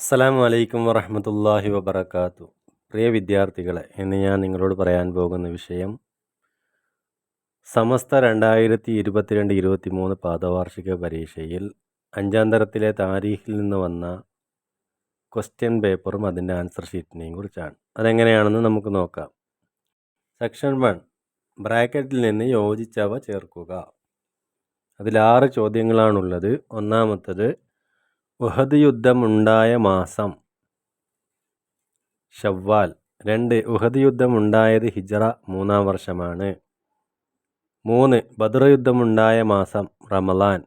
അസ്സലാമു അലൈക്കും വറഹ്മത്തുള്ളാഹി വബറകാത്തു. പ്രിയ വിദ്യാർത്ഥികളെ, ഇന്ന് ഞാൻ നിങ്ങളോട് പറയാൻ പോകുന്ന വിഷയം സമസ്ത 2022-23 പാദവാർഷിക പരീക്ഷയിൽ 5ാം തരത്തിലെ താരീഖിൽ നിന്ന് വന്ന ക്വസ്റ്റ്യൻ പേപ്പറും അതിൻ്റെ ആൻസർ ഷീറ്റിനെയും കുറിച്ചാണ്. അതെങ്ങനെയാണെന്ന് നമുക്ക് നോക്കാം. സെക്ഷൻ 1, ബ്രാക്കറ്റിൽ നിന്ന് യോജിച്ചവ ചേർക്കുക. അതിൽ 6 ചോദ്യങ്ങളാണുള്ളത്. ഒന്നാമത്തത്, ഉഹദ് യുദ്ധം ഉണ്ടായ മാസം ഷവ്വാൽ. 2, ഉഹദ് യുദ്ധം ഉണ്ടായത് ഹിജ്റ 3-ാം വർഷമാണ്. 3, ബദർ യുദ്ധമുണ്ടായ മാസം റമളാൻ.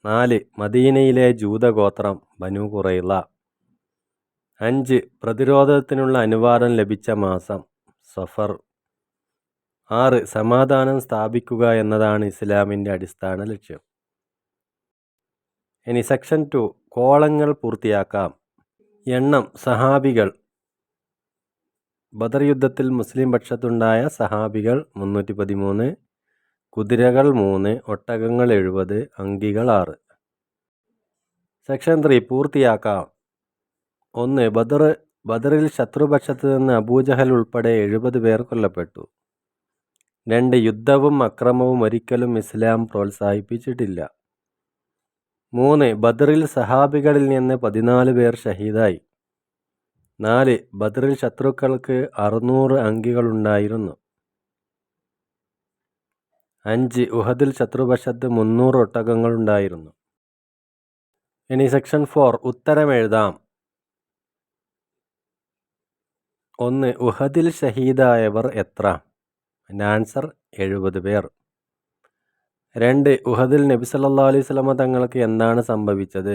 4, മദീനയിലെ ജൂതഗോത്രം ബനു ഖുറൈള. 5, പ്രതിരോധത്തിനുള്ള അനുവാദം ലഭിച്ച മാസം സഫർ. 6, സമാധാനം സ്ഥാപിക്കുക എന്നതാണ് ഇസ്ലാമിൻ്റെ അടിസ്ഥാന ലക്ഷ്യം. ഇനി സെക്ഷൻ 2, കോളങ്ങൾ പൂർത്തിയാക്കാം. എണ്ണം സഹാബികൾ. ബദർ യുദ്ധത്തിൽ മുസ്ലിം പക്ഷത്തുണ്ടായ സഹാബികൾ 313, കുതിരകൾ 3, ഒട്ടകങ്ങൾ 70, അങ്കികൾ 6. സെക്ഷൻ 3, പൂർത്തിയാക്കാം. 1, ബദറിൽ ശത്രുപക്ഷത്ത് നിന്ന് അബൂജഹൽ ഉൾപ്പെടെ 70 പേർ കൊല്ലപ്പെട്ടു. 2, യുദ്ധവും അക്രമവും ഒരിക്കലും ഇസ്ലാം പ്രോത്സാഹിപ്പിച്ചിട്ടില്ല. 3, ബദറിൽ സഹാബികളിൽ നിന്ന് 14 പേർ ഷഹീദായി. 4, ബദറിൽ ശത്രുക്കൾക്ക് 600 അങ്കികളുണ്ടായിരുന്നു. 5, ഉഹദിൽ ശത്രുപക്ഷത്ത് 300 ഒട്ടകങ്ങളുണ്ടായിരുന്നു. ഇനി സെക്ഷൻ 4, ഉത്തരം എഴുതാം. 1, ഉഹദിൽ ഷഹീദായവർ എത്ര? അതിൻ്റെ ആൻസർ 70 പേർ. 2, ഉഹദിൽ നബി സല്ലല്ലാഹു അലൈഹി വസല്ലമ തങ്ങൾക്ക് എന്താണ് സംഭവിച്ചത്?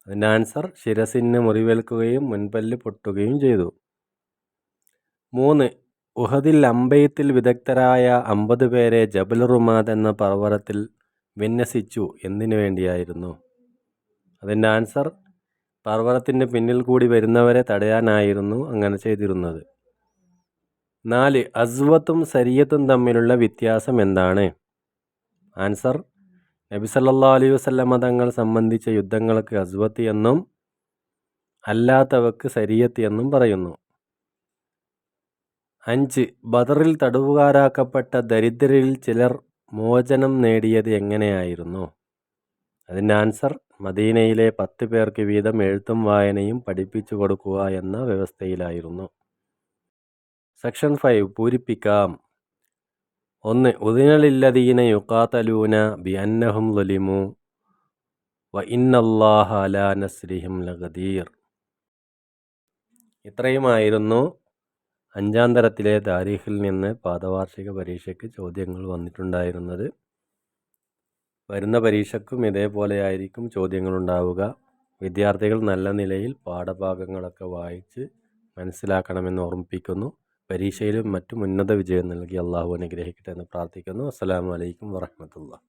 അതിൻ്റെ ആൻസർ ശിരസിന് മുറിവേൽക്കുകയും മുൻപല്ല് പൊട്ടുകയും ചെയ്തു. 3, ഉഹദിൽ അമ്പെയ്ത്തിൽ വിദഗ്ധരായ 50 പേരെ ജബൽ റുമാദ് എന്ന പർവ്വതത്തിൽ വിന്യസിച്ചു എന്തിനു വേണ്ടിയായിരുന്നു? അതിൻ്റെ ആൻസർ പർവ്വതത്തിൻ്റെ പിന്നിൽ കൂടി വരുന്നവരെ തടയാനായിരുന്നു അങ്ങനെ ചെയ്തിരുന്നത്. 4, അസ്വത്തും സരിയത്തും തമ്മിലുള്ള വ്യത്യാസം എന്താണ്? ആൻസർ നബി സല്ലല്ലാഹു അലൈഹി വസല്ലമ തങ്ങൾ സംബന്ധിച്ച യുദ്ധങ്ങൾക്ക് അസ്വത്ത് എന്നും അല്ലാത്തവക്ക് സരിയത്ത് എന്നും പറയുന്നു. 5, ബദറിൽ തടവുകാരാക്കപ്പെട്ട ദരിദ്രരിൽ ചിലർ മോചനം നേടിയത് എങ്ങനെയായിരുന്നു? അതിൻ്റെ ആൻസർ മദീനയിലെ 10 പേർക്ക് വീതം എഴുത്തും വായനയും പഠിപ്പിച്ചു കൊടുക്കുക എന്ന വ്യവസ്ഥയിലായിരുന്നു. സെക്ഷൻ 5, പൂരിപ്പിക്കാം. 1, ഉദിന ലില്ലദീന യുഖാതലൂന ബിഅന്നഹും ളുലിമു വ ഇന്നല്ലാഹ അലാ നസ്രിഹിം ലഖദീർ. ഇത്രയുമായിരുന്നു 5ാം തരത്തിലെ താരീഖിൽ നിന്ന് പാദവാർഷിക പരീക്ഷയ്ക്ക് ചോദ്യങ്ങൾ വന്നിട്ടുണ്ടായിരുന്നത്. വരുന്ന പരീക്ഷയ്ക്കും ഇതേപോലെ ആയിരിക്കും ചോദ്യങ്ങളുണ്ടാവുക. വിദ്യാർത്ഥികൾ നല്ല നിലയിൽ പാഠഭാഗങ്ങളൊക്കെ വായിച്ച് മനസ്സിലാക്കണമെന്ന് ഓർമ്മിപ്പിക്കുന്നു. പരീക്ഷയിലും മറ്റും ഉന്നത വിജയം നൽകി അള്ളാഹു അനുഗ്രഹിക്കട്ടെ എന്ന് പ്രാർത്ഥിക്കുന്നു. അസ്സലാമു അലൈക്കും വറഹ്മത്തുള്ളാഹി.